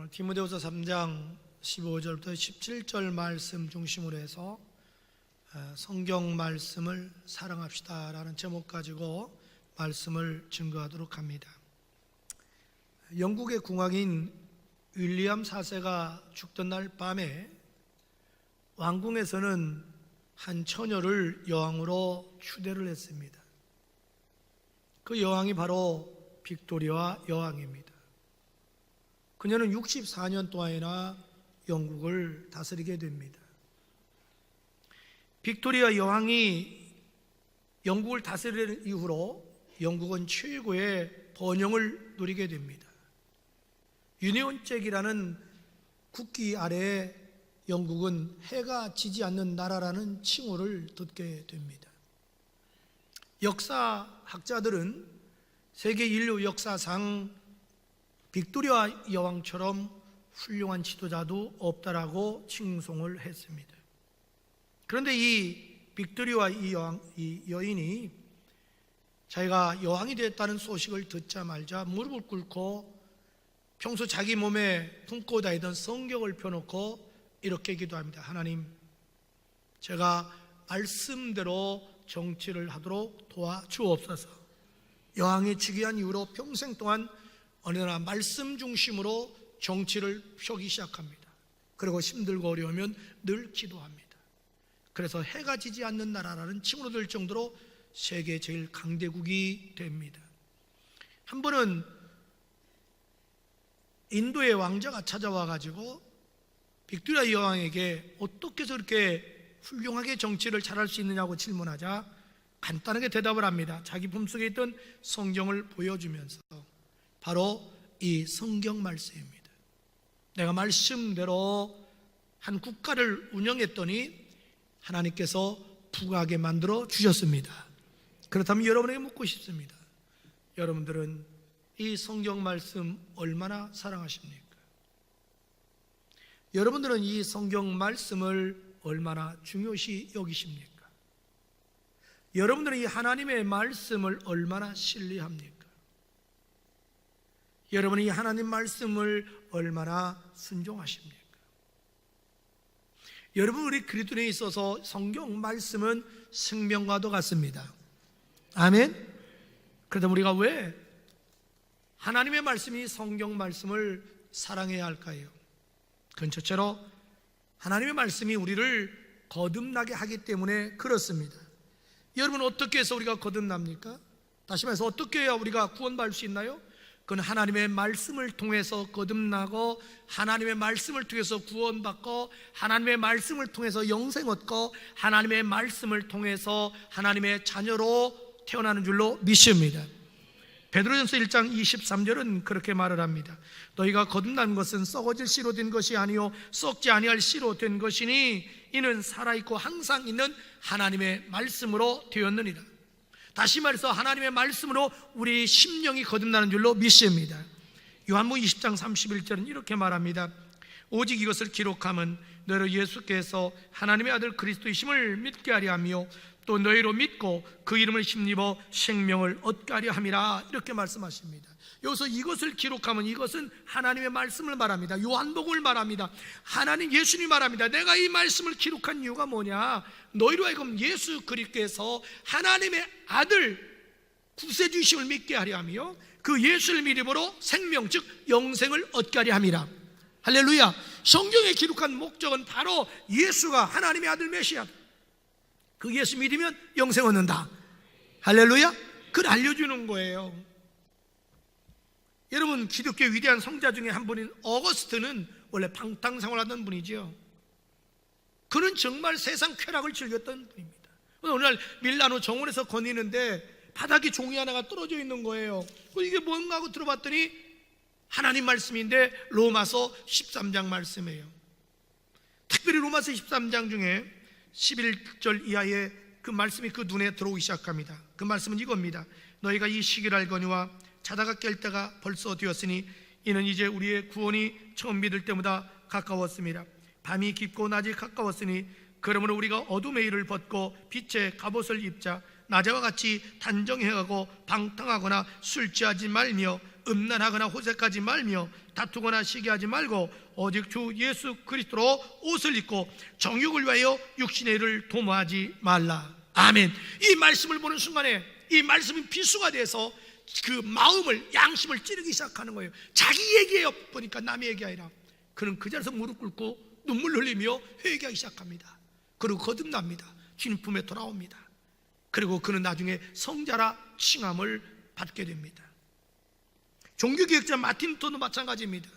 오늘 디모데후서 3장 15절부터 17절 말씀 중심으로 해서 성경 말씀을 사랑합시다라는 제목 가지고 말씀을 증거하도록 합니다. 영국의 궁왕인 윌리엄 4세가 죽던 날 밤에 왕궁에서는 한 처녀를 여왕으로 추대를 했습니다. 그 여왕이 바로 빅토리아 여왕입니다. 그녀는 64년 동안이나 영국을 다스리게 됩니다. 빅토리아 여왕이 영국을 다스리는 이후로 영국은 최고의 번영을 누리게 됩니다. 유니온 잭이라는 국기 아래에 영국은 해가 지지 않는 나라라는 칭호를 듣게 됩니다. 역사학자들은 세계 인류 역사상 빅토리아 여왕처럼 훌륭한 지도자도 없다라고 칭송을 했습니다. 그런데 이 빅토리아 이 여인이 자기가 여왕이 됐다는 소식을 듣자마자 무릎을 꿇고 평소 자기 몸에 품고 다니던 성경을 펴놓고 이렇게 기도합니다. 하나님, 제가 말씀대로 정치를 하도록 도와주옵소서. 여왕이 즉위한 이후로 평생 동안 어느 날 말씀 중심으로 정치를 펴기 시작합니다. 그리고 힘들고 어려우면 늘 기도합니다. 그래서 해가 지지 않는 나라라는 칭호로 될 정도로 세계 제일 강대국이 됩니다. 한 번은 인도의 왕자가 찾아와 가지고 빅토리아 여왕에게 어떻게 해서 그렇게 훌륭하게 정치를 잘할 수 있느냐고 질문하자 간단하게 대답을 합니다. 자기 품속에 있던 성경을 보여주면서 바로 이 성경 말씀입니다. 내가 말씀대로 한 국가를 운영했더니 하나님께서 부하게 만들어 주셨습니다. 그렇다면 여러분에게 묻고 싶습니다. 여러분들은 이 성경 말씀 얼마나 사랑하십니까? 여러분들은 이 성경 말씀을 얼마나 중요시 여기십니까? 여러분들은 이 하나님의 말씀을 얼마나 신뢰합니까? 여러분이 하나님 말씀을 얼마나 순종하십니까? 여러분, 우리 그리스도인에 있어서 성경 말씀은 생명과도 같습니다. 아멘? 그렇다면 우리가 왜 하나님의 말씀이 성경 말씀을 사랑해야 할까요? 그건 첫째로 하나님의 말씀이 우리를 거듭나게 하기 때문에 그렇습니다. 여러분, 어떻게 해서 우리가 거듭납니까? 다시 말해서 어떻게 해야 우리가 구원받을 수 있나요? 그건 하나님의 말씀을 통해서 거듭나고 하나님의 말씀을 통해서 구원받고 하나님의 말씀을 통해서 영생 얻고 하나님의 말씀을 통해서 하나님의 자녀로 태어나는 줄로 믿습니다. 베드로전서 1장 23절은 그렇게 말을 합니다. 너희가 거듭난 것은 썩어질 씨로 된 것이 아니요 썩지 아니할 씨로 된 것이니 이는 살아있고 항상 있는 하나님의 말씀으로 되었느니라. 다시 말해서 하나님의 말씀으로 우리 심령이 거듭나는 줄로 믿습니다. 요한복음 20장 31절은 이렇게 말합니다. 오직 이것을 기록함은 너희로 예수께서 하나님의 아들 그리스도이심을 믿게 하려 하며 또 너희로 믿고 그 이름을 힘입어 생명을 얻게 하려 함이라. 이렇게 말씀하십니다. 여기서 이것을 기록하면 이것은 하나님의 말씀을 말합니다. 요한복음을 말합니다. 하나님 예수님이 말합니다. 내가 이 말씀을 기록한 이유가 뭐냐? 너희로 하여금 예수 그리스도께서 하나님의 아들 구세주이심을 믿게 하려 하며 그 예수를 믿음으로 생명 즉 영생을 얻게 하려 함이라. 할렐루야. 성경에 기록한 목적은 바로 예수가 하나님의 아들 메시아, 그 예수 믿으면 영생 얻는다. 할렐루야. 그걸 알려주는 거예요. 여러분, 기독교 위대한 성자 중에 한 분인 어거스트는 원래 방탕생활하던 분이죠. 그는 정말 세상 쾌락을 즐겼던 분입니다. 어느 날 밀라노 정원에서 거니는데 바닥에 종이 하나가 떨어져 있는 거예요. 이게 뭔가 하고 들어봤더니 하나님 말씀인데 로마서 13장 말씀이에요. 특별히 로마서 13장 중에 11절 이하에 그 말씀이 그 눈에 들어오기 시작합니다. 그 말씀은 이겁니다. 너희가 이 시기를 알거니와 자다가 깰 때가 벌써 되었으니 이는 이제 우리의 구원이 처음 믿을 때보다 가까웠습니다. 밤이 깊고 낮이 가까웠으니 그러므로 우리가 어둠의 일을 벗고 빛의 갑옷을 입자. 낮에와 같이 단정해하고 방탕하거나 술 취하지 말며 음란하거나 호색하지 말며 다투거나 시기하지 말고 오직 주 예수 그리스도로 옷을 입고 정욕을 위하여 육신의 일을 도모하지 말라. 아멘. 이 말씀을 보는 순간에 이 말씀이 비수가 돼서 그 마음을, 양심을 찌르기 시작하는 거예요. 자기 얘기예요. 보니까 남의 얘기 아니라. 그는 그 자리에서 무릎 꿇고 눈물 흘리며 회개하기 시작합니다. 그리고 거듭납니다. 주님 품에 돌아옵니다. 그리고 그는 나중에 성자라 칭함을 받게 됩니다. 종교개혁자 마틴 루터도 마찬가지입니다.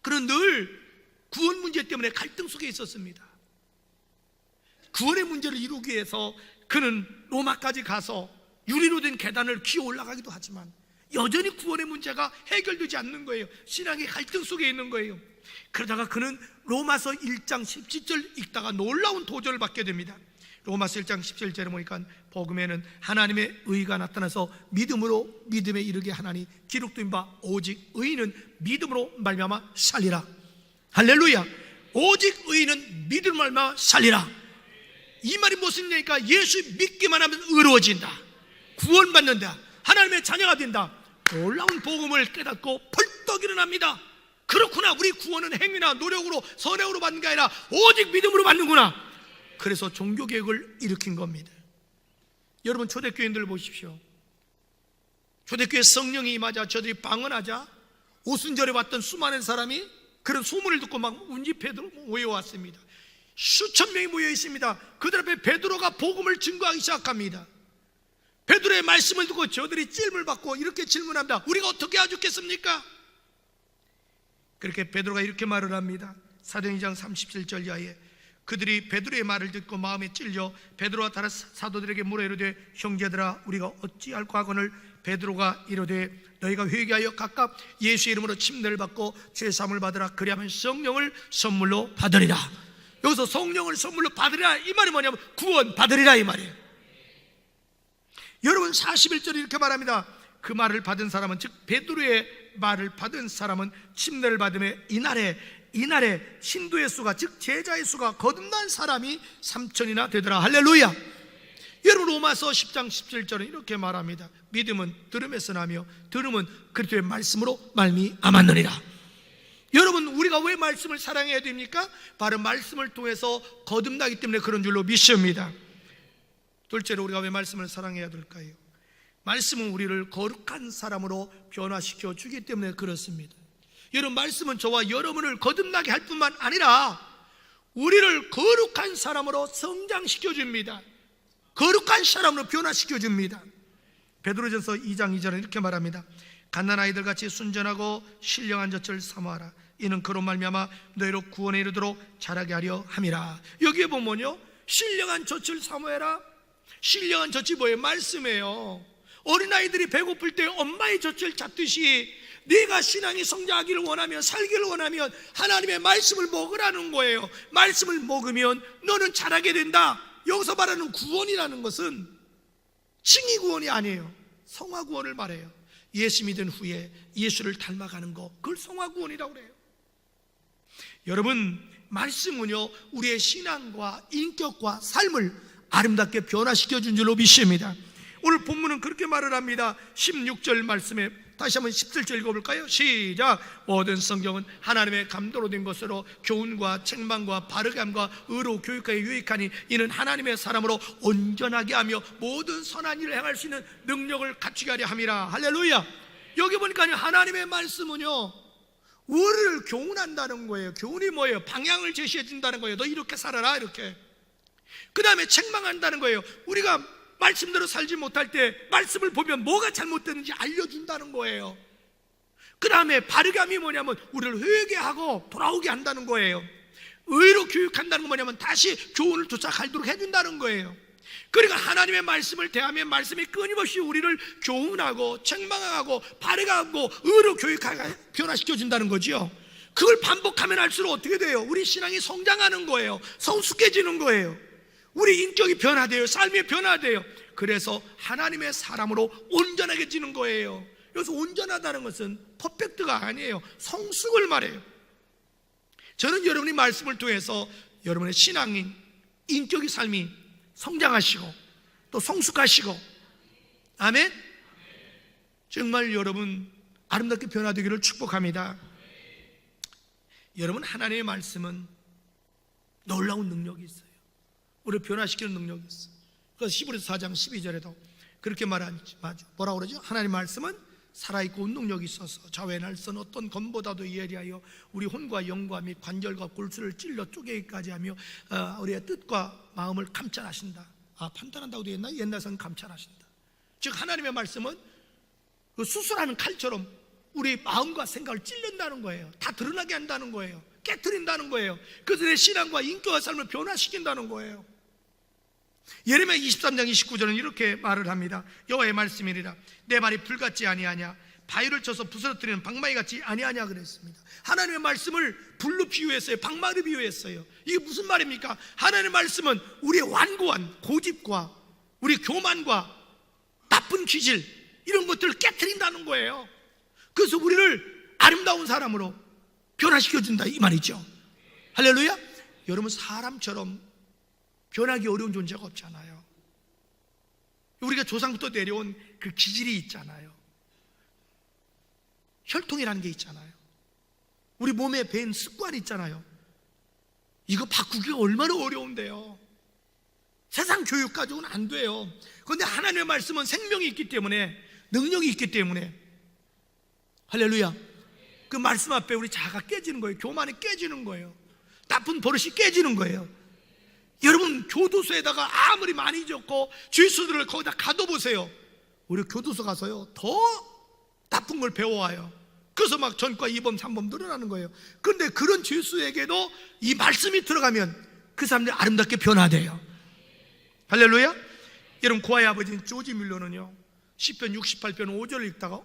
그는 늘 구원 문제 때문에 갈등 속에 있었습니다. 구원의 문제를 이루기 위해서 그는 로마까지 가서 유리로 된 계단을 기어 올라가기도 하지만 여전히 구원의 문제가 해결되지 않는 거예요. 신앙의 갈등 속에 있는 거예요. 그러다가 그는 로마서 1장 17절 읽다가 놀라운 도전을 받게 됩니다. 로마서 1장 17절에 보니까 복음에는 하나님의 의가 나타나서 믿음으로 믿음에 이르게 하나니 기록된 바 오직 의인은 믿음으로 말미암아 살리라. 할렐루야. 오직 의인은 믿음으로 말미암아 살리라. 이 말이 무슨 얘기니까 예수 믿기만 하면 의로워진다, 구원받는다, 하나님의 자녀가 된다. 놀라운 복음을 깨닫고 벌떡 일어납니다. 그렇구나, 우리 구원은 행위나 노력으로 선행으로 받는 게 아니라 오직 믿음으로 받는구나. 그래서 종교개혁을 일으킨 겁니다. 여러분, 초대교인들 보십시오. 초대교회 성령이 임하자 저들이 방언하자 오순절에 왔던 수많은 사람이 그런 소문을 듣고 막 운집회로 모여왔습니다. 수천 명이 모여 있습니다. 그들 앞에 베드로가 복음을 증거하기 시작합니다. 베드로의 말씀을 듣고 저들이 질문을 받고 이렇게 질문합니다. 우리가 어떻게 해주겠습니까? 그렇게 베드로가 이렇게 말을 합니다. 사도행 2장 37절 이하에 그들이 베드로의 말을 듣고 마음에 찔려 베드로와 다른 사도들에게 물어 이르되 형제들아 우리가 어찌할까 하거늘 베드로가 이르되 너희가 회개하여 각각 예수의 이름으로 침례를 받고 죄사함을 받으라. 그리하면 성령을 선물로 받으리라. 여기서 성령을 선물로 받으리라 이 말이 뭐냐면 구원 받으리라 이 말이에요. 여러분 41절에 이렇게 말합니다. 그 말을 받은 사람은 즉 베드로의 말을 받은 사람은 침례를 받음에 이날에 신도의 수가 즉 제자의 수가 거듭난 사람이 3,000이나 되더라. 할렐루야. 여러분 로마서 10장 17절은 이렇게 말합니다. 믿음은 들음에서 나며 들음은 그리스도의 말씀으로 말미암았느니라. 여러분 우리가 왜 말씀을 사랑해야 됩니까? 바로 말씀을 통해서 거듭나기 때문에 그런 줄로 믿습니다. 둘째로 우리가 왜 말씀을 사랑해야 될까요? 말씀은 우리를 거룩한 사람으로 변화시켜 주기 때문에 그렇습니다. 여러분 말씀은 저와 여러분을 거듭나게 할 뿐만 아니라 우리를 거룩한 사람으로 성장시켜 줍니다. 거룩한 사람으로 변화시켜 줍니다. 베드로전서 2장 2절에 이렇게 말합니다. 갓난아이들 같이 순전하고 신령한 젖을 사모하라. 이는 그로 말미암아 너희로 구원에 이르도록 자라게 하려 함이라. 여기에 보면요, 신령한 젖을 사모해라. 신령한 젖이 뭐예요? 말씀이에요. 어린아이들이 배고플 때 엄마의 젖을 잡듯이 네가 신앙이 성장하기를 원하면, 살기를 원하면 하나님의 말씀을 먹으라는 거예요. 말씀을 먹으면 너는 자라게 된다. 여기서 말하는 구원이라는 것은 칭의 구원이 아니에요. 성화 구원을 말해요. 예수 믿은 후에 예수를 닮아가는 거, 그걸 성화 구원이라고 그래요. 여러분 말씀은요 우리의 신앙과 인격과 삶을 아름답게 변화시켜 준 줄로 믿습니다. 오늘 본문은 그렇게 말을 합니다. 16절 말씀에 다시 한번 17절 읽어볼까요? 시작. 모든 성경은 하나님의 감도로 된 것으로 교훈과 책망과 바르게 함과 의로 교육하에 유익하니 이는 하나님의 사람으로 온전하게 하며 모든 선한 일을 행할 수 있는 능력을 갖추게 하려 함이라. 할렐루야. 여기 보니까 하나님의 말씀은요 우리를 교훈한다는 거예요. 교훈이 뭐예요? 방향을 제시해 준다는 거예요. 너 이렇게 살아라 이렇게. 그 다음에 책망한다는 거예요. 우리가 말씀대로 살지 못할 때 말씀을 보면 뭐가 잘못됐는지 알려준다는 거예요. 그 다음에 바르게 함이 뭐냐면 우리를 회개하고 돌아오게 한다는 거예요. 의로 교육한다는 건 뭐냐면 다시 교훈을 쫓아가도록 해준다는 거예요. 그러니까 하나님의 말씀을 대하면 말씀이 끊임없이 우리를 교훈하고 책망하고 바르게 하고 의로 교육하고 변화시켜준다는 거죠. 그걸 반복하면 할수록 어떻게 돼요? 우리 신앙이 성장하는 거예요. 성숙해지는 거예요. 우리 인격이 변화돼요. 삶이 변화돼요. 그래서 하나님의 사람으로 온전하게 지는 거예요. 여기서 온전하다는 것은 퍼펙트가 아니에요. 성숙을 말해요. 저는 여러분이 말씀을 통해서 여러분의 신앙이, 인격의 삶이 성장하시고 또 성숙하시고, 아멘. 정말 여러분 아름답게 변화되기를 축복합니다. 여러분, 하나님의 말씀은 놀라운 능력이 있어요. 우리를 변화시키는 능력이 있어요. 그래서 히브리서 4장 12절에도 그렇게 말하죠. 뭐라고 그러죠? 하나님의 말씀은 살아있고 능력이 있어서 좌우의 날선 어떤 검보다도 예리하여 우리 혼과 영과 및 관절과 골수를 찔러 쪼개기까지 하며 우리의 뜻과 마음을 감찰하신다. 판단한다고 되어 있나? 옛날에는 감찰하신다. 즉 하나님의 말씀은 그 수술하는 칼처럼 우리 마음과 생각을 찔른다는 거예요. 다 드러나게 한다는 거예요. 깨트린다는 거예요. 그래서 내 신앙과 인격과 삶을 변화시킨다는 거예요. 예레미야 23장 29절은 이렇게 말을 합니다. 여호와의 말씀이니라 내 말이 불같지 아니하냐 바위를 쳐서 부스러뜨리는 방망이 같지 아니하냐 그랬습니다. 하나님의 말씀을 불로 비유했어요. 방망이로 비유했어요. 이게 무슨 말입니까? 하나님의 말씀은 우리의 완고한 고집과 우리 교만과 나쁜 기질 이런 것들을 깨트린다는 거예요. 그래서 우리를 아름다운 사람으로 변화시켜준다 이 말이죠. 할렐루야. 여러분, 사람처럼 변하기 어려운 존재가 없잖아요. 우리가 조상부터 내려온 그 기질이 있잖아요. 혈통이라는 게 있잖아요. 우리 몸에 밴 습관이 있잖아요. 이거 바꾸기가 얼마나 어려운데요. 세상 교육 가지고는 안 돼요. 그런데 하나님의 말씀은 생명이 있기 때문에, 능력이 있기 때문에, 할렐루야, 그 말씀 앞에 우리 자아가 깨지는 거예요. 교만이 깨지는 거예요. 나쁜 버릇이 깨지는 거예요. 여러분, 교도소에다가 아무리 많이 적고 죄수들을 거기다 가둬보세요. 우리 교도소 가서요 더 나쁜 걸 배워와요. 그래서 막 전과 2범 3범 늘어나는 거예요. 그런데 그런 죄수에게도 이 말씀이 들어가면 그 사람들이 아름답게 변화돼요. 할렐루야. 여러분, 고아의 아버지인 조지 밀러는요 시편 68편 5절을 읽다가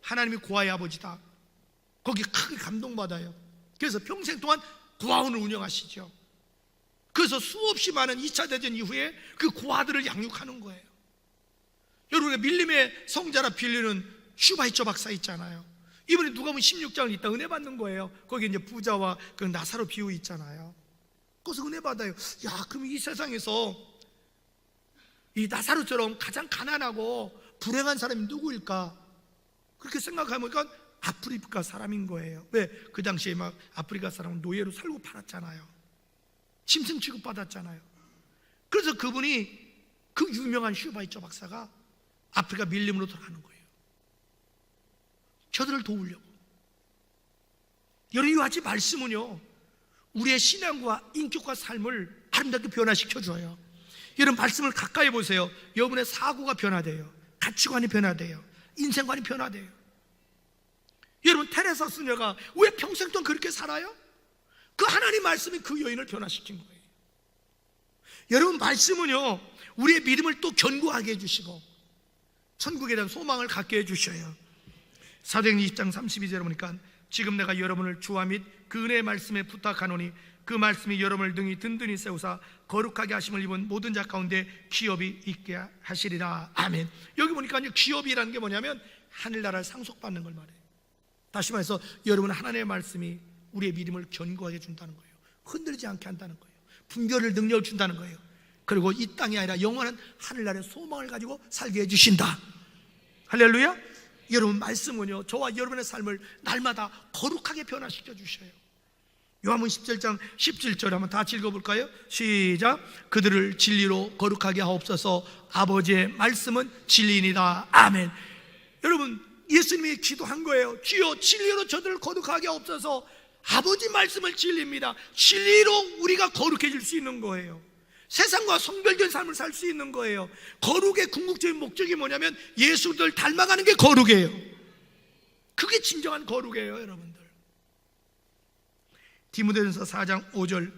하나님이 고아의 아버지다, 거기 크게 감동받아요. 그래서 평생 동안 고아원을 운영하시죠. 그래서 수없이 많은 2차 대전 이후에 그 고아들을 양육하는 거예요. 여러분, 밀림의 성자라 빌리는 슈바이처 박사 있잖아요. 이번에 누가복음 16장을 읽다 은혜 받는 거예요. 거기 이제 부자와 그 나사로 비유 있잖아요. 거기서 은혜 받아요. 야, 그럼 이 세상에서 이 나사로처럼 가장 가난하고 불행한 사람이 누구일까? 그렇게 생각하니까 아프리카 사람인 거예요. 왜? 그 당시에 막 아프리카 사람은 노예로 살고 팔았잖아요. 짐승 취급받았잖아요. 그래서 그분이, 그 유명한 슈바이처 박사가 아프리카 밀림으로 들어가는 거예요. 저들을 도우려고. 여러분, 이와 같이 말씀은요 우리의 신앙과 인격과 삶을 아름답게 변화시켜줘요. 여러분, 말씀을 가까이 보세요. 여러분의 사고가 변화돼요. 가치관이 변화돼요. 인생관이 변화돼요. 여러분, 테레사 수녀가 왜 평생 동안 그렇게 살아요? 그 하나님 말씀이 그 여인을 변화시킨 거예요. 여러분, 말씀은요 우리의 믿음을 또 견고하게 해주시고 천국에 대한 소망을 갖게 해주셔요. 사도행전 20장 32절에 보니까 지금 내가 여러분을 주와 및 그 은혜의 말씀에 부탁하노니 그 말씀이 여러분을 등이 든든히 세우사 거룩하게 하심을 입은 모든 자 가운데 기업이 있게 하시리라. 아멘. 여기 보니까 기업이라는 게 뭐냐면 하늘나라를 상속받는 걸 말해요. 다시 말해서 여러분, 하나님의 말씀이 우리의 믿음을 견고하게 준다는 거예요. 흔들리지 않게 한다는 거예요. 분별을 능력을 준다는 거예요. 그리고 이 땅이 아니라 영원한 하늘나라의 소망을 가지고 살게 해주신다. 할렐루야. 여러분, 말씀은요 저와 여러분의 삶을 날마다 거룩하게 변화시켜 주셔요. 요한복음 17장 17절 한번 다 읽어볼까요? 시작. 그들을 진리로 거룩하게 하옵소서. 아버지의 말씀은 진리이다. 아멘. 여러분, 예수님이 기도한 거예요. 주여 진리로 저들을 거룩하게 하옵소서. 아버지 말씀을 진리입니다. 진리로 우리가 거룩해질 수 있는 거예요. 세상과 성별된 삶을 살 수 있는 거예요. 거룩의 궁극적인 목적이 뭐냐면 예수를 닮아가는 게 거룩이에요. 그게 진정한 거룩이에요. 여러분들, 디모데전서 4장 5절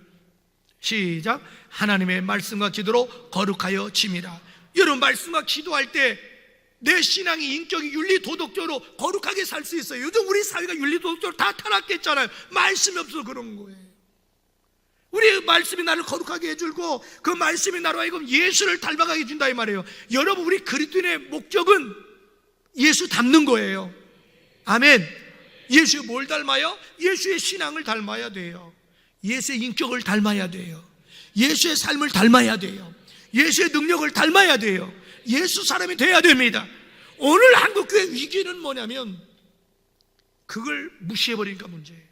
시작. 하나님의 말씀과 기도로 거룩하여 짐이라. 여러분, 말씀과 기도할 때 내 신앙이, 인격이 윤리 도덕적으로 거룩하게 살 수 있어요. 요즘 우리 사회가 윤리 도덕적으로 다 타락했잖아요. 말씀이 없어서 그런 거예요. 우리 말씀이 나를 거룩하게 해주고 그 말씀이 나로 하여금 예수를 닮아가게 해준다 이 말이에요. 여러분, 우리 그리스도인의 목적은 예수 닮는 거예요. 아멘. 예수의 뭘 닮아요? 예수의 신앙을 닮아야 돼요. 예수의 인격을 닮아야 돼요. 예수의 삶을 닮아야 돼요. 예수의 능력을 닮아야 돼요. 예수 사람이 돼야 됩니다. 오늘 한국교회 위기는 뭐냐면 그걸 무시해버리니까 문제예요.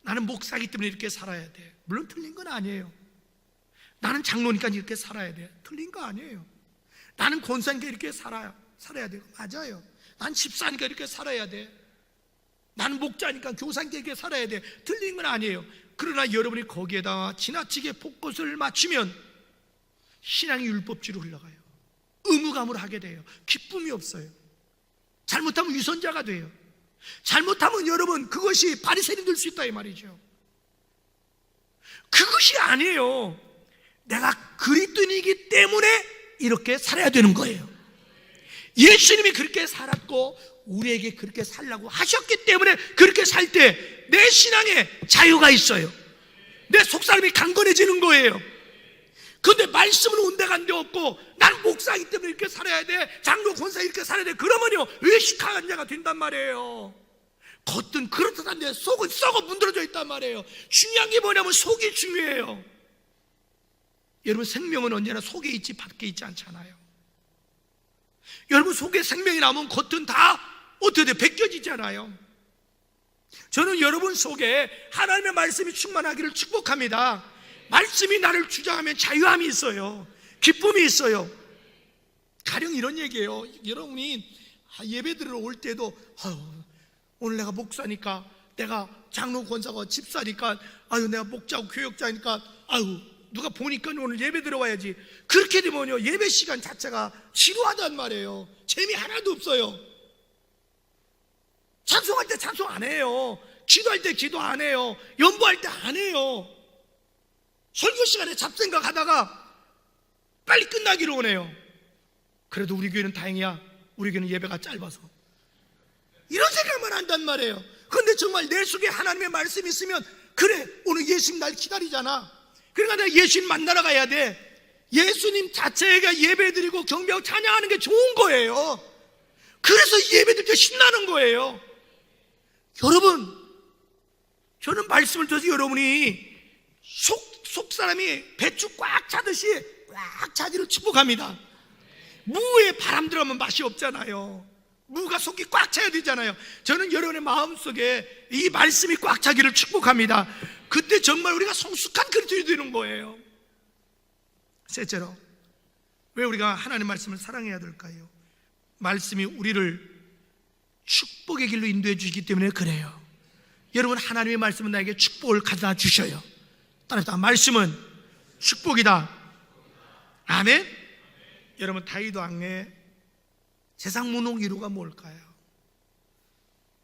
나는 목사이기 때문에 이렇게 살아야 돼. 물론 틀린 건 아니에요. 나는 장로니까 이렇게 살아야 돼. 틀린 거 아니에요. 나는 권사니까 이렇게 살아야 돼요. 맞아요. 난 집사니까 이렇게 살아야 돼. 나는 목자니까 교사니까 이렇게 살아야 돼. 틀린 건 아니에요. 그러나 여러분이 거기에다가 지나치게 포커스를 맞추면 신앙이 율법주의로 흘러가요. 의무감으로 하게 돼요. 기쁨이 없어요. 잘못하면 위선자가 돼요. 잘못하면 여러분 그것이 바리새인이 될 수 있다 이 말이죠. 그것이 아니에요. 내가 그리스도인이기 때문에 이렇게 살아야 되는 거예요. 예수님이 그렇게 살았고 우리에게 그렇게 살라고 하셨기 때문에 그렇게 살 때 내 신앙에 자유가 있어요. 내 속사람이 강건해지는 거예요. 그런데 말씀은 온데간데 없고 난 목사이기 때문에 이렇게 살아야 돼, 장로 권사 이렇게 살아야 돼, 그러면요 의식한 자가 된단 말이에요. 겉은 그렇다는데 속은 썩어 문드러져 있단 말이에요. 중요한 게 뭐냐면 속이 중요해요. 여러분 생명은 언제나 속에 있지 밖에 있지 않잖아요. 여러분 속에 생명이 나오면 겉은 다 어떻게 돼? 벗겨지잖아요. 저는 여러분 속에 하나님의 말씀이 충만하기를 축복합니다. 말씀이 나를 주장하면 자유함이 있어요. 기쁨이 있어요. 가령 이런 얘기예요. 여러분이 예배드리러 올 때도 오늘 내가 목사니까, 내가 장로 권사가 집사니까, 내가 목자고 교역자니까, 누가 보니까 오늘 예배 들어와야지. 그렇게 되면요 예배 시간 자체가 지루하단 말이에요. 재미 하나도 없어요. 찬송할 때 찬송 안 해요. 기도할 때 기도 안 해요. 연보할 때 안 해요. 설교 시간에 잡생각 하다가 빨리 끝나기로 원해요. 그래도 우리 교회는 다행이야. 우리 교회는 예배가 짧아서. 이런 생각만 한단 말이에요. 그런데 정말 내 속에 하나님의 말씀이 있으면, 그래 오늘 예수님 날 기다리잖아. 그러니까 내가 예수님 만나러 가야 돼. 예수님 자체가 예배드리고 경배하고 찬양하는 게 좋은 거예요. 그래서 예배드릴 때 신나는 거예요. 여러분, 저는 말씀을 들어서 여러분이 속 사람이 배추 꽉 차듯이 꽉 차기를 축복합니다. 무에 바람 들어가면 맛이 없잖아요. 무가 속이 꽉 차야 되잖아요. 저는 여러분의 마음속에 이 말씀이 꽉 차기를 축복합니다. 그때 정말 우리가 성숙한 그리스도인이 되는 거예요. 셋째로, 왜 우리가 하나님의 말씀을 사랑해야 될까요? 말씀이 우리를 축복의 길로 인도해 주시기 때문에 그래요. 여러분, 하나님의 말씀은 나에게 축복을 가져다 주셔요. 따라서 말씀은 축복이다. 아멘. 여러분, 다윗 왕의 세상 문옥 이유가 뭘까요?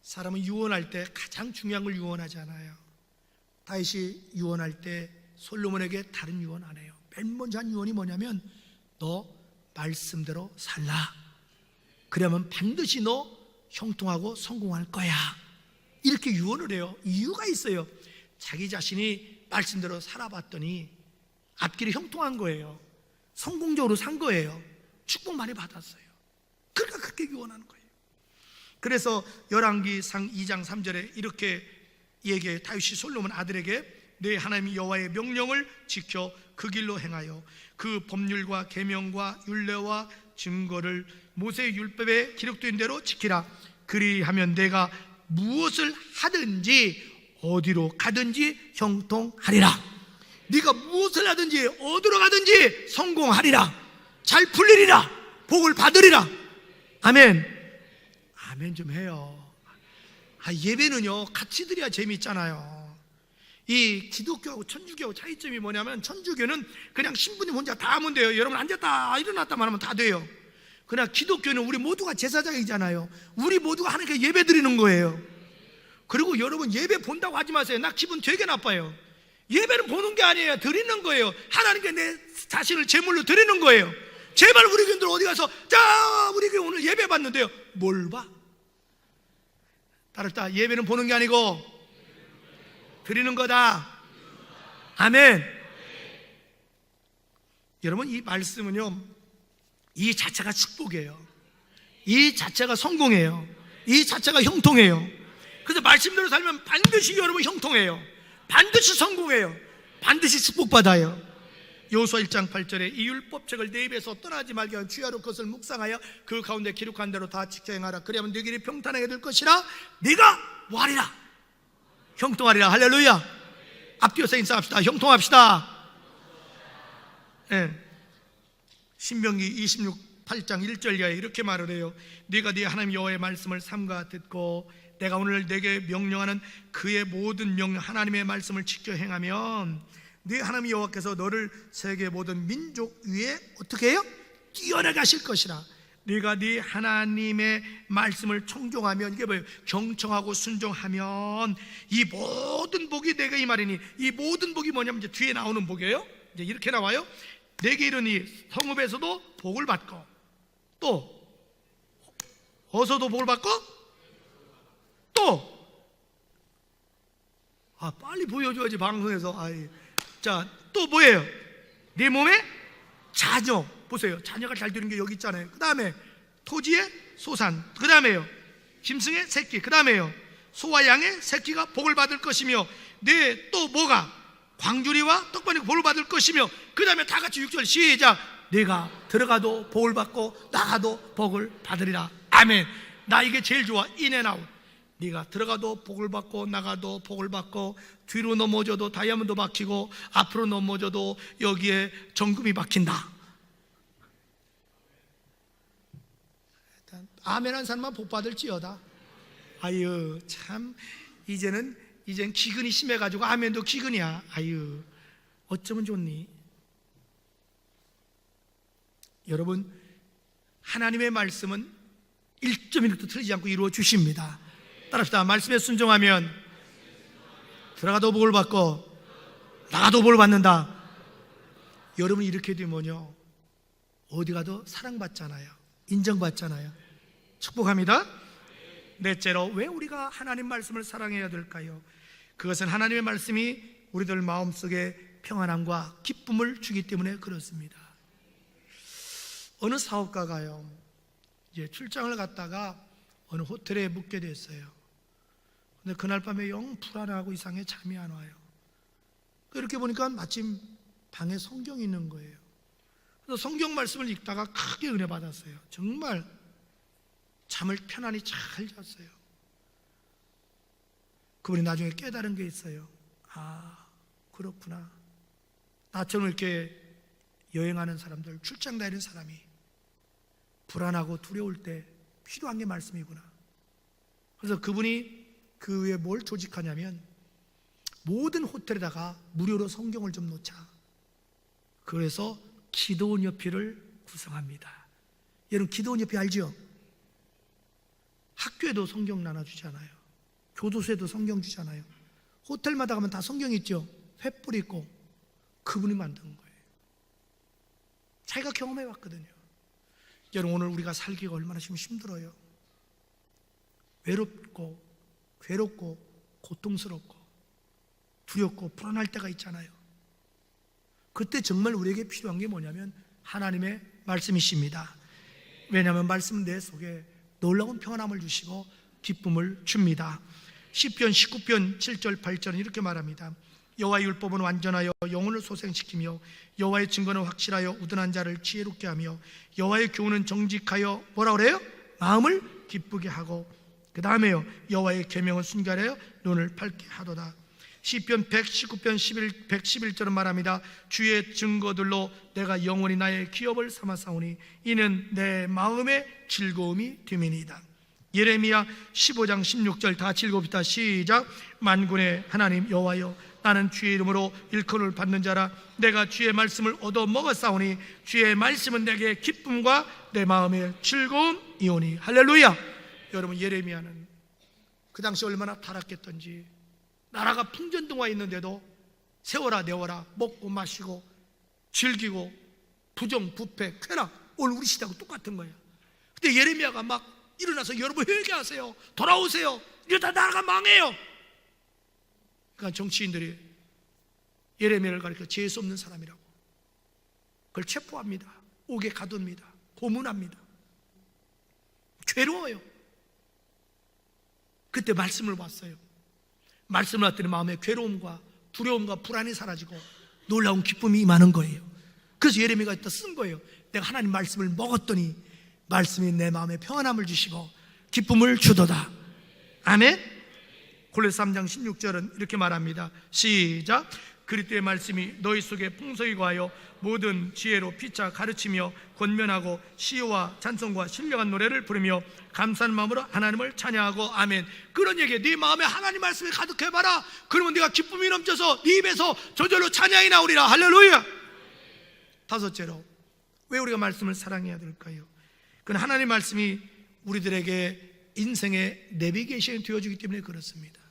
사람은 유언할 때 가장 중요한 걸 유언하잖아요. 다윗이 유언할 때 솔로몬에게 다른 유언 안 해요. 맨 먼저 한 유언이 뭐냐면, 너 말씀대로 살라. 그러면 반드시 너 형통하고 성공할 거야. 이렇게 유언을 해요. 이유가 있어요. 자기 자신이 말씀대로 살아봤더니 앞길이 형통한 거예요. 성공적으로 산 거예요. 축복 많이 받았어요. 그러니까 그렇게 유언하는 거예요. 그래서 열왕기상 2장 3절에 이렇게 얘기해요. 다윗이 솔로몬 아들에게 내 하나님 여호와의 명령을 지켜 그 길로 행하여 그 법률과 계명과 율례와 증거를 모세의 율법에 기록된 대로 지키라. 그리하면 내가 무엇을 하든지 어디로 가든지 형통하리라. 네가 무엇을 하든지 어디로 가든지 성공하리라. 잘 풀리리라. 복을 받으리라. 아멘. 아멘 좀 해요. 예배는요 같이 드려야 재미있잖아요. 이 기독교하고 천주교하고 차이점이 뭐냐면, 천주교는 그냥 신부님 혼자 다 하면 돼요. 여러분 앉았다 일어났다만 하면 다 돼요. 그러나 기독교는 우리 모두가 제사장이잖아요. 우리 모두가 하나님께 예배 드리는 거예요. 그리고 여러분 예배 본다고 하지 마세요. 나 기분 되게 나빠요. 예배는 보는 게 아니에요. 드리는 거예요. 하나님께 내 자신을 제물로 드리는 거예요. 제발 우리 교인들 어디 가서 자 우리 교회 오늘 예배 받는데요, 뭘 봐? 따랐다. 예배는 보는 게 아니고 드리는 거다. 아멘. 여러분, 이 말씀은요, 이 자체가 축복이에요. 이 자체가 성공이에요. 이 자체가 형통해요. 그래서 말씀대로 살면 반드시 여러분 형통해요. 반드시 성공해요. 반드시 축복받아요. 여호수아 1장 8절에 이 율법책을 내 입에서 떠나지 말게 하여 주야로 그것을 묵상하여 그 가운데 기록한 대로 다 지켜 행하라. 그리하면 네 길이 평탄하게 될 것이라. 네가 뭐하리라? 형통하리라. 할렐루야. 앞뒤어서 인사합시다. 형통합시다. 네. 신명기 26장 1절 이하에 이렇게 말을 해요. 네가 네 하나님 여호와의 말씀을 삼가 듣고 내가 오늘 내게 명령하는 그의 모든 명령 하나님의 말씀을 지켜 행하면 네 하나님 여호와께서 너를 세계 모든 민족 위에 어떻게 해요? 뛰어나게 하실 것이라. 네가 네 하나님의 말씀을 청종하면, 이게 뭐예요? 경청하고 순종하면 이 모든 복이 내게 임하리니, 이 모든 복이 뭐냐면 이제 뒤에 나오는 복이에요. 이제 이렇게 나와요. 내게 이르니 성읍에서도 복을 받고 또 어서도 복을 받고 또 빨리 보여줘야지 방송에서. 자, 또 뭐예요? 네 몸에 자녀, 보세요. 자녀가 잘 되는 게 여기 있잖아요. 그 다음에 토지의 소산, 그 다음에요 짐승의 새끼, 그 다음에요 소와 양의 새끼가 복을 받을 것이며, 네 또 뭐가? 광주리와 떡반이 복을 받을 것이며, 그 다음에 다 같이 6절 시작. 네가 들어가도 복을 받고 나가도 복을 받으리라. 아멘. 나 이게 제일 좋아. 인앤아웃. 네가 들어가도 복을 받고 나가도 복을 받고, 뒤로 넘어져도 다이아몬드 박히고 앞으로 넘어져도 여기에 정금이 박힌다. 아멘한 사람만 복 받을지어다. 아유 참, 이젠 기근이 심해가지고 아멘도 기근이야. 아유 어쩌면 좋니? 여러분, 하나님의 말씀은 1.1도 틀리지 않고 이루어 주십니다. 따라합시다. 말씀에 순종하면 들어가도 복을 받고 나가도 복을 받는다. 여러분, 이렇게 되면요 어디 가도 사랑받잖아요. 인정받잖아요. 축복합니다. 넷째로, 왜 우리가 하나님 말씀을 사랑해야 될까요? 그것은 하나님의 말씀이 우리들 마음속에 평안함과 기쁨을 주기 때문에 그렇습니다. 어느 사업가가요 이제 출장을 갔다가 어느 호텔에 묵게 됐어요. 근데 그날 밤에 영 불안하고 이상해 잠이 안 와요. 이렇게 보니까 마침 방에 성경이 있는 거예요. 그래서 성경 말씀을 읽다가 크게 은혜 받았어요. 정말 잠을 편안히 잘 잤어요. 그분이 나중에 깨달은 게 있어요. 그렇구나. 나처럼 이렇게 여행하는 사람들, 출장 다니는 사람이 불안하고 두려울 때 필요한 게 말씀이구나. 그래서 그분이 그 위에 뭘 조직하냐면 모든 호텔에다가 무료로 성경을 좀 놓자. 그래서 기도원 협회를 구성합니다. 여러분, 기도원 협회 알죠? 학교에도 성경 나눠주잖아요. 교도소에도 성경 주잖아요. 호텔마다 가면 다 성경 있죠. 횃불 있고. 그분이 만든 거예요. 자기가 경험해 봤거든요. 여러분, 오늘 우리가 살기가 얼마나 지금 힘들어요. 외롭고 괴롭고 고통스럽고 두렵고 불안할 때가 있잖아요. 그때 정말 우리에게 필요한 게 뭐냐면 하나님의 말씀이십니다. 왜냐하면 말씀은 내 속에 놀라운 평안함을 주시고 기쁨을 줍니다. 시편 19편 7절 8절은 이렇게 말합니다. 여호와의 율법은 완전하여 영혼을 소생시키며 여호와의 증거는 확실하여 우둔한 자를 지혜롭게 하며 여호와의 교훈은 정직하여 뭐라 그래요? 마음을 기쁘게 하고, 그 다음에요 여호와의 계명은 순결하여 눈을 밝게 하도다. 시편 119편 111절은 말합니다. 주의 증거들로 내가 영원히 나의 기업을 삼았사오니 이는 내 마음의 즐거움이 됨이니이다. 예레미야 15장 16절 다 같이 읽어봅시다. 시작. 만군의 하나님 여호와여, 나는 주의 이름으로 일컬음을 받는 자라. 내가 주의 말씀을 얻어 먹었사오니 주의 말씀은 내게 기쁨과 내 마음의 즐거움이오니. 할렐루야. 여러분, 예레미야는 그 당시 얼마나 타락했던지, 나라가 풍전등화 있는데도 세워라 내워라, 먹고 마시고 즐기고 부정 부패 쾌락, 오늘 우리 시대하고 똑같은 거예요. 근데 예레미야가 막 일어나서 여러분 회개하세요, 돌아오세요, 이러다 나라가 망해요. 그러니까 정치인들이 예레미야를 가리켜 재수 없는 사람이라고 그걸 체포합니다. 옥에 가둡니다. 고문합니다. 괴로워요. 그때 말씀을 봤어요. 말씀을 봤더니 마음의 괴로움과 두려움과 불안이 사라지고 놀라운 기쁨이 임하는 거예요. 그래서 예레미야가 또 쓴 거예요. 내가 하나님 말씀을 먹었더니 말씀이 내 마음에 평안함을 주시고 기쁨을 주도다. 아멘. 골로새 3장 16절은 이렇게 말합니다. 시작. 그리스도의 말씀이 너희 속에 풍성히 거하여 모든 지혜로 피차 가르치며 권면하고 시와 찬송과 신령한 노래를 부르며 감사하는 마음으로 하나님을 찬양하고. 아멘. 그런 얘기에 네 마음에 하나님 말씀이 가득해봐라. 그러면 네가 기쁨이 넘쳐서 네 입에서 저절로 찬양이 나오리라. 할렐루야. 다섯째로, 왜 우리가 말씀을 사랑해야 될까요? 그건 하나님 말씀이 우리들에게 인생의 내비게이션이 되어주기 때문에 그렇습니다.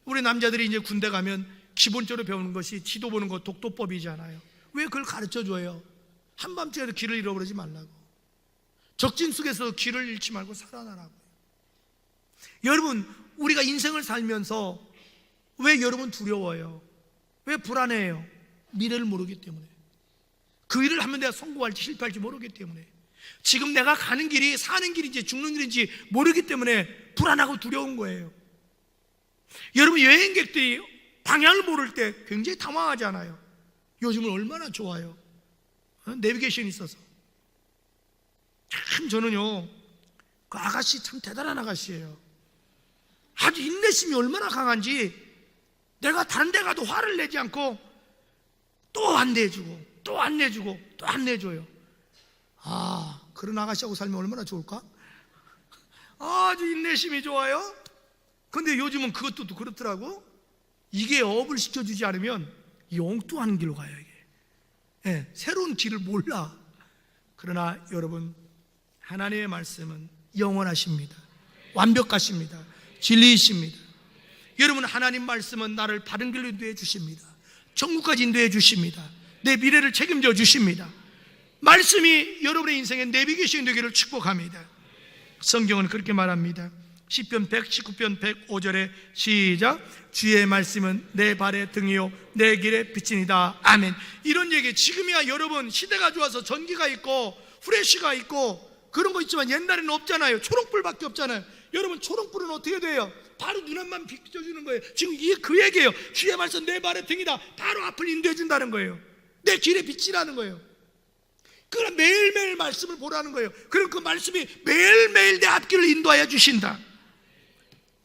우리 남자들이 이제 군대 가면 기본적으로 배우는 것이 지도 보는 것, 독도법이잖아요. 왜 그걸 가르쳐줘요? 한밤중에도 길을 잃어버리지 말라고. 적진 속에서 길을 잃지 말고 살아나라고. 여러분, 우리가 인생을 살면서 왜 여러분 두려워요? 왜 불안해요? 미래를 모르기 때문에. 그 일을 하면 내가 성공할지 실패할지 모르기 때문에. 지금 내가 가는 길이 사는 길인지 죽는 길인지 모르기 때문에 불안하고 두려운 거예요. 여러분, 여행객들이 방향을 모를 때 굉장히 당황하잖아요. 요즘은 얼마나 좋아요. 내비게이션이 있어서. 참 저는요, 그 아가씨 참 대단한 아가씨예요. 아주 인내심이 얼마나 강한지 내가 다른 데 가도 화를 내지 않고 또 안내해주고 또 안내해주고 또 안내해줘요. 아, 그런 아가씨하고 살면 얼마나 좋을까? 아주 인내심이 좋아요. 근데 요즘은 그것도 그렇더라고. 이게 업을 시켜주지 않으면 엉뚱한 길로 가요. 이게 새로운 길을 몰라. 그러나 여러분, 하나님의 말씀은 영원하십니다. 완벽하십니다. 진리이십니다. 여러분, 하나님 말씀은 나를 바른 길로 인도해 주십니다. 천국까지 인도해 주십니다. 내 미래를 책임져 주십니다. 말씀이 여러분의 인생의 내비게이션이 되기를 축복합니다. 성경은 그렇게 말합니다. 시편 119편 105절에 시작. 주의 말씀은 내 발의 등이요 내 길의 빛이니이다. 아멘. 이런 얘기, 지금이야 여러분 시대가 좋아서 전기가 있고 후레쉬가 있고 그런 거 있지만 옛날에는 없잖아요. 초록불밖에 없잖아요. 여러분, 초록불은 어떻게 돼요? 바로 눈앞만 비춰주는 거예요. 지금 이게 그 얘기예요. 주의 말씀 내 발의 등이다. 바로 앞을 인도해 준다는 거예요. 내 길의 빛이라는 거예요. 그럼 매일매일 말씀을 보라는 거예요. 그럼 그 말씀이 매일매일 내 앞길을 인도하여 주신다.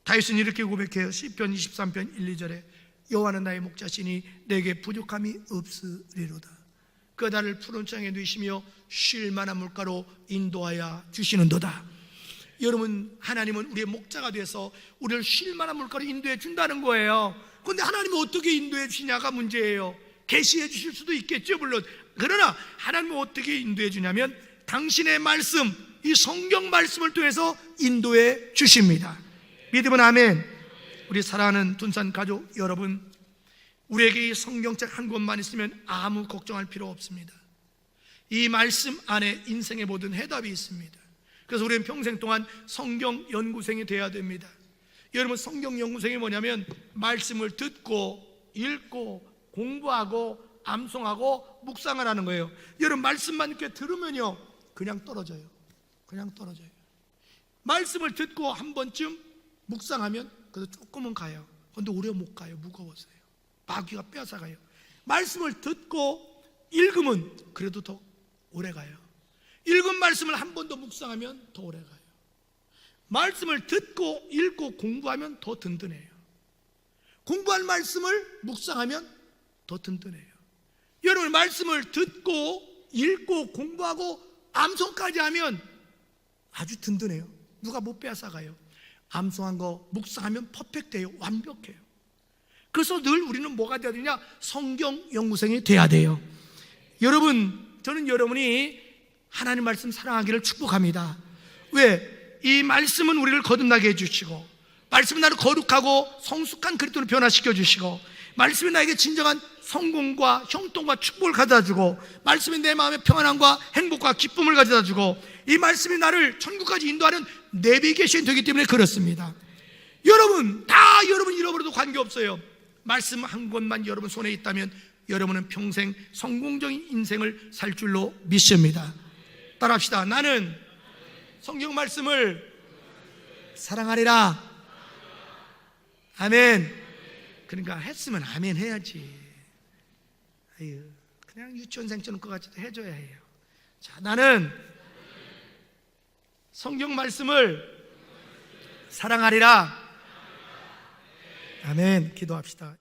다윗은 이렇게 고백해요. 시편 23편 1, 2절에 여호와는 나의 목자시니 내게 부족함이 없으리로다. 그 나를 푸른 창에 누이시며 쉴 만한 물가로 인도하여 주시는도다. 여러분, 하나님은 우리의 목자가 돼서 우리를 쉴 만한 물가로 인도해 준다는 거예요. 그런데 하나님은 어떻게 인도해 주시냐가 문제예요. 계시해 주실 수도 있겠죠, 물론. 그러나 하나님은 어떻게 인도해 주냐면 당신의 말씀, 이 성경 말씀을 통해서 인도해 주십니다. 믿으면 아멘. 우리 사랑하는 둔산 가족 여러분, 우리에게 이 성경책 한 권만 있으면 아무 걱정할 필요 없습니다. 이 말씀 안에 인생의 모든 해답이 있습니다. 그래서 우리는 평생 동안 성경 연구생이 돼야 됩니다. 여러분, 성경 연구생이 뭐냐면 말씀을 듣고 읽고 공부하고 암송하고 묵상을 하는 거예요. 여러분, 말씀만 이렇게 들으면요 그냥 떨어져요. 그냥 떨어져요. 말씀을 듣고 한 번쯤 묵상하면 그래도 조금은 가요. 그런데 오래 못 가요. 무거워서요. 마귀가 빼앗아가요. 말씀을 듣고 읽으면 그래도 더 오래 가요. 읽은 말씀을 한 번 더 묵상하면 더 오래 가요. 말씀을 듣고 읽고 공부하면 더 든든해요. 공부한 말씀을 묵상하면 더 든든해요. 여러분, 말씀을 듣고 읽고 공부하고 암송까지 하면 아주 든든해요. 누가 못 빼앗아가요. 암송한 거 묵상하면 퍼펙트해요. 완벽해요. 그래서 늘 우리는 뭐가 돼야 되냐? 성경 연구생이 돼야 돼요. 여러분, 저는 여러분이 하나님 말씀 사랑하기를 축복합니다. 왜? 이 말씀은 우리를 거듭나게 해주시고, 말씀은 나를 거룩하고 성숙한 그리스도로 변화시켜 주시고, 말씀이 나에게 진정한 성공과 형통과 축복을 가져다주고, 말씀이 내 마음에 평안함과 행복과 기쁨을 가져다주고, 이 말씀이 나를 천국까지 인도하는 내비게이션이 되기 때문에 그렇습니다. 여러분, 다 여러분 잃어버려도 관계없어요. 말씀 한 권만 여러분 손에 있다면 여러분은 평생 성공적인 인생을 살 줄로 믿습니다. 따라합시다. 나는 성경 말씀을 사랑하리라. 아멘. 그러니까 했으면 아멘 해야지. 아유, 그냥 유치원생처럼 것 같이 해줘야 해요. 자, 나는 성경 말씀을 사랑하리라. 아멘. 기도합시다.